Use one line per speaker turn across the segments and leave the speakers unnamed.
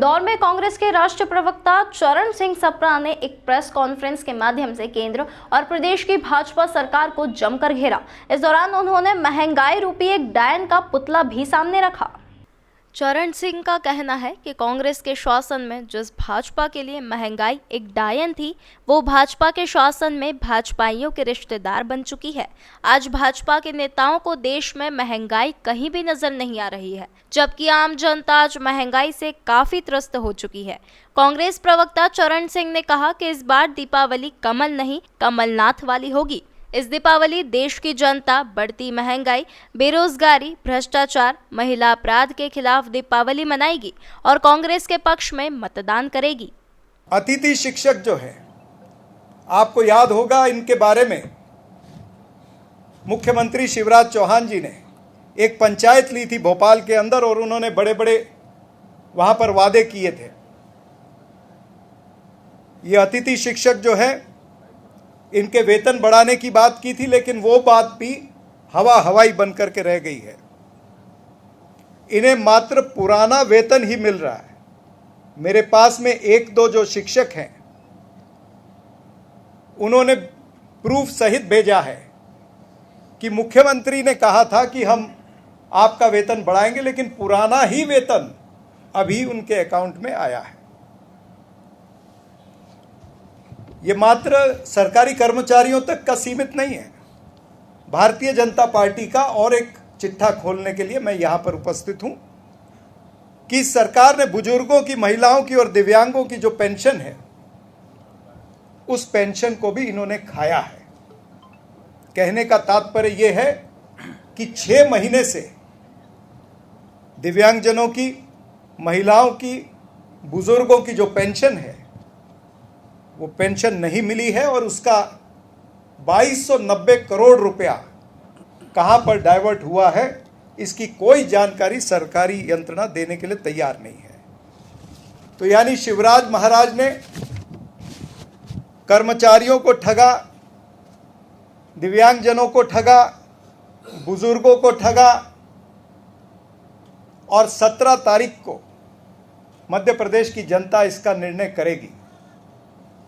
इंदौर में कांग्रेस के राष्ट्रीय प्रवक्ता चरण सिंह सप्रा ने एक प्रेस कॉन्फ्रेंस के माध्यम से केंद्र और प्रदेश की भाजपा सरकार को जमकर घेरा। इस दौरान उन्होंने महंगाई रूपी एक डायन का पुतला भी सामने रखा। चरण सिंह का कहना है कि कांग्रेस के शासन में जिस भाजपा के लिए महंगाई एक डायन थी, वो भाजपा के शासन में भाजपाइयों के रिश्तेदार बन चुकी है। आज भाजपा के नेताओं को देश में महंगाई कहीं भी नजर नहीं आ रही है, जबकि आम जनता आज महंगाई से काफी त्रस्त हो चुकी है। कांग्रेस प्रवक्ता चरण सिंह ने कहा कि इस बार दीपावली कमल नहीं कमलनाथ वाली होगी। इस दीपावली देश की जनता बढ़ती महंगाई, बेरोजगारी, भ्रष्टाचार, महिला अपराध के खिलाफ दीपावली मनाएगी और कांग्रेस के पक्ष में मतदान करेगी।
अतिथि शिक्षक जो है, आपको याद होगा, इनके बारे में मुख्यमंत्री शिवराज चौहान जी ने एक पंचायत ली थी भोपाल के अंदर और उन्होंने बड़े बड़े वहां पर वादे किए थे। ये अतिथि शिक्षक जो है, इनके वेतन बढ़ाने की बात की थी, लेकिन वो बात भी हवाई बन करके रह गई है। इन्हें मात्र पुराना वेतन ही मिल रहा है। मेरे पास में एक दो जो शिक्षक हैं, उन्होंने प्रूफ सहित भेजा है कि मुख्यमंत्री ने कहा था कि हम आपका वेतन बढ़ाएंगे, लेकिन पुराना ही वेतन अभी उनके अकाउंट में आया है। ये मात्र सरकारी कर्मचारियों तक का सीमित नहीं है। भारतीय जनता पार्टी का और एक चिट्ठा खोलने के लिए मैं यहां पर उपस्थित हूं कि सरकार ने बुजुर्गों की, महिलाओं की और दिव्यांगों की जो पेंशन है, उस पेंशन को भी इन्होंने खाया है। कहने का तात्पर्य यह है कि 6 महीने से दिव्यांगजनों की, महिलाओं की, बुजुर्गों की जो पेंशन है, वो पेंशन नहीं मिली है और उसका 2290 करोड़ रुपया कहां पर डाइवर्ट हुआ है, इसकी कोई जानकारी सरकारी यंत्रणा देने के लिए तैयार नहीं है। तो यानी शिवराज महाराज ने कर्मचारियों को ठगा, दिव्यांगजनों को ठगा, बुजुर्गों को ठगा और 17 तारीख को मध्य प्रदेश की जनता इसका निर्णय करेगी।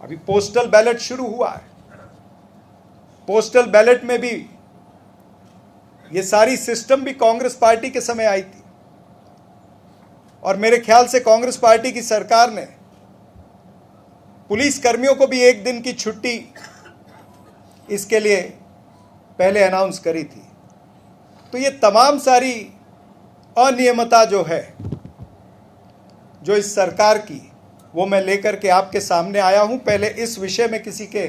अभी पोस्टल बैलेट शुरू हुआ है। पोस्टल बैलेट में भी ये सारी सिस्टम भी कांग्रेस पार्टी के समय आई थी और मेरे ख्याल से कांग्रेस पार्टी की सरकार ने पुलिस कर्मियों को भी 1 दिन की छुट्टी इसके लिए पहले अनाउंस करी थी। तो ये तमाम सारी अनियमितता जो है, जो इस सरकार की, वो मैं लेकर के आपके सामने आया हूं। पहले इस विषय में किसी के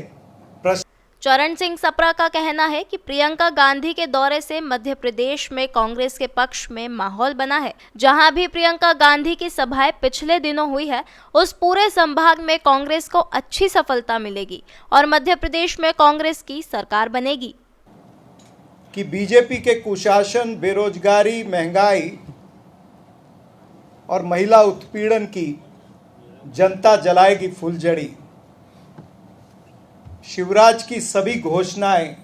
प्रश्न।
चरण सिंह सप्रा का कहना है कि प्रियंका गांधी के दौरे से मध्य प्रदेश में कांग्रेस के पक्ष में माहौल बना है। जहां भी प्रियंका गांधी की सभाएं पिछले दिनों हुई है, उस पूरे संभाग में कांग्रेस को अच्छी सफलता मिलेगी और मध्य प्रदेश में कांग्रेस की सरकार बनेगी।
कि बीजेपी के कुशासन, बेरोजगारी, महंगाई और महिला उत्पीड़न की जनता जलाएगी फुलझड़ी। शिवराज की सभी घोषणाएं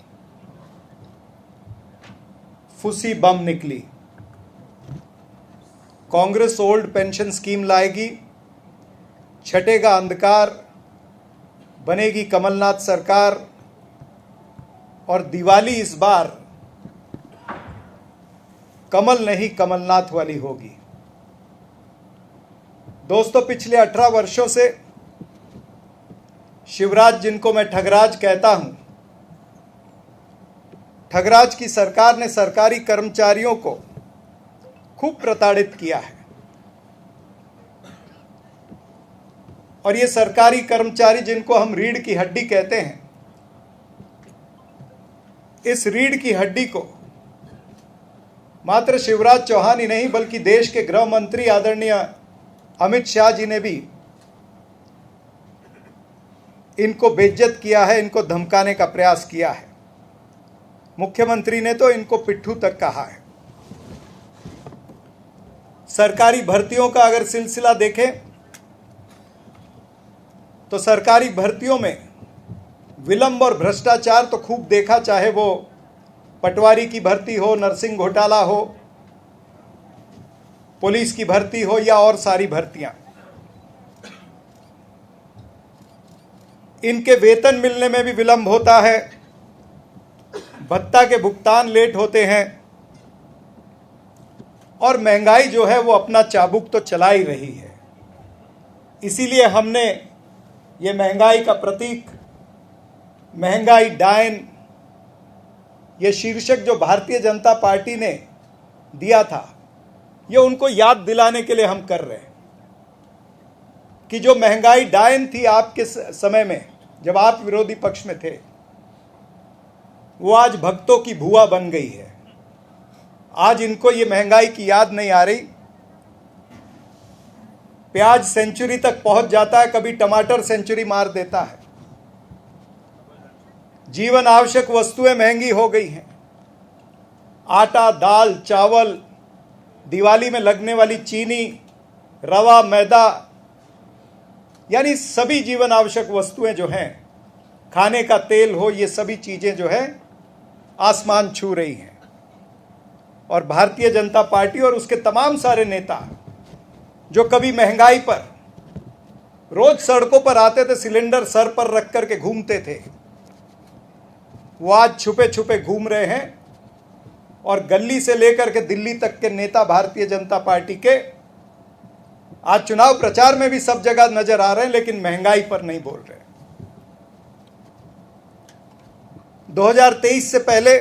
फुसी बम निकली। कांग्रेस ओल्ड पेंशन स्कीम लाएगी, छटेगा अंधकार, बनेगी कमलनाथ सरकार और दिवाली इस बार कमल नहीं कमलनाथ वाली होगी। दोस्तों, पिछले 18 वर्षों से शिवराज, जिनको मैं ठगराज कहता हूं, ठगराज की सरकार ने सरकारी कर्मचारियों को खूब प्रताड़ित किया है। और ये सरकारी कर्मचारी, जिनको हम रीढ़ की हड्डी कहते हैं, इस रीढ़ की हड्डी को मात्र शिवराज चौहान ही नहीं, बल्कि देश के गृह मंत्री आदरणीय अमित शाह जी ने भी इनको बेइज्जत किया है, इनको धमकाने का प्रयास किया है। मुख्यमंत्री ने तो इनको पिट्ठू तक कहा है। सरकारी भर्तियों का अगर सिलसिला देखें तो सरकारी भर्तियों में विलंब और भ्रष्टाचार तो खूब देखा, चाहे वो पटवारी की भर्ती हो, नर्सिंग घोटाला हो, पुलिस की भर्ती हो या और सारी भर्तियां। इनके वेतन मिलने में भी विलंब होता है, भत्ता के भुगतान लेट होते हैं और महंगाई जो है वो अपना चाबुक तो चला ही रही है। इसीलिए हमने ये महंगाई का प्रतीक, महंगाई डायन, ये शीर्षक जो भारतीय जनता पार्टी ने दिया था, ये उनको याद दिलाने के लिए हम कर रहे हैं कि जो महंगाई डायन थी आपके समय में जब आप विरोधी पक्ष में थे, वो आज भक्तों की भुआ बन गई है। आज इनको ये महंगाई की याद नहीं आ रही। प्याज सेंचुरी तक पहुंच जाता है, कभी टमाटर सेंचुरी मार देता है। जीवन आवश्यक वस्तुएं महंगी हो गई हैं। आटा, दाल, चावल, दिवाली में लगने वाली चीनी, रवा, मैदा, यानी सभी जीवन आवश्यक वस्तुएं जो हैं, खाने का तेल हो, ये सभी चीजें जो है आसमान छू रही हैं। और भारतीय जनता पार्टी और उसके तमाम सारे नेता जो कभी महंगाई पर रोज सड़कों पर आते थे, सिलेंडर सर पर रख करके घूमते थे, वो आज छुपे छुपे घूम रहे हैं। और गली से लेकर के दिल्ली तक के नेता भारतीय जनता पार्टी के आज चुनाव प्रचार में भी सब जगह नजर आ रहे हैं, लेकिन महंगाई पर नहीं बोल रहे। 2023 से पहले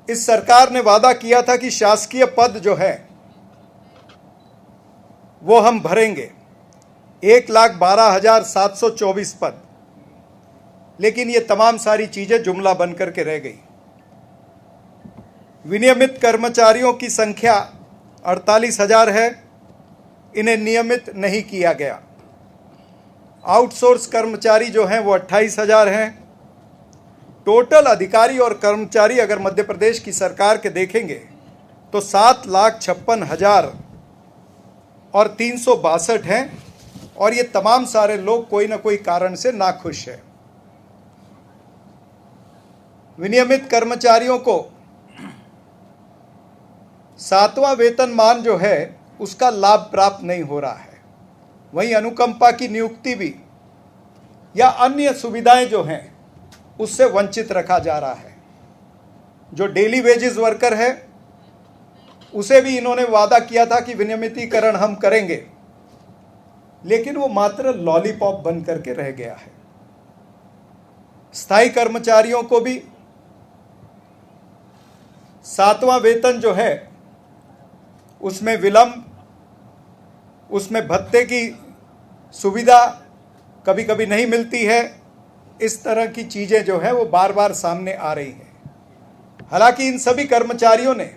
इस सरकार ने वादा किया था कि शासकीय पद जो है वो हम भरेंगे, 1,12,724 पद, लेकिन ये तमाम सारी चीजें जुमला बन करके रह गई। विनियमित कर्मचारियों की संख्या 48,000 है, इन्हें नियमित नहीं किया गया। आउटसोर्स कर्मचारी जो हैं वो 28,000 हैं। टोटल अधिकारी और कर्मचारी अगर मध्य प्रदेश की सरकार के देखेंगे तो 7,56,000 और 362 हैं, और ये तमाम सारे लोग कोई ना कोई कारण से नाखुश हैं। विनियमित कर्मचारियों को 7वां वेतनमान जो है उसका लाभ प्राप्त नहीं हो रहा है। वहीं अनुकंपा की नियुक्ति भी या अन्य सुविधाएं जो हैं उससे वंचित रखा जा रहा है। जो डेली वेजेस वर्कर है उसे भी इन्होंने वादा किया था कि विनियमितीकरण हम करेंगे, लेकिन वो मात्र लॉलीपॉप बन करके रह गया है। स्थायी कर्मचारियों को भी 7वां वेतन जो है उसमें विलंब, उसमें भत्ते की सुविधा कभी कभी नहीं मिलती है। इस तरह की चीजें जो है वो बार बार सामने आ रही हैं। हालांकि इन सभी कर्मचारियों ने,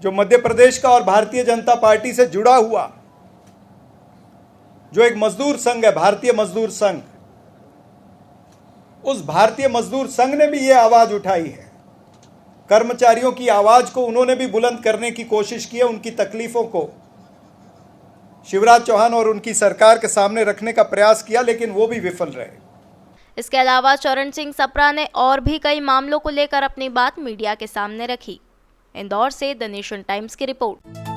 जो मध्य प्रदेश का और भारतीय जनता पार्टी से जुड़ा हुआ जो एक मजदूर संघ है, भारतीय मजदूर संघ, उस भारतीय मजदूर संघ ने भी ये आवाज उठाई है। कर्मचारियों की आवाज को उन्होंने भी बुलंद करने की कोशिश की है, उनकी तकलीफों को शिवराज चौहान और उनकी सरकार के सामने रखने का प्रयास किया, लेकिन वो भी विफल रहे।
इसके अलावा चरण सिंह सप्रा ने और भी कई मामलों को लेकर अपनी बात मीडिया के सामने रखी। इंदौर से द नेशन टाइम्स की रिपोर्ट।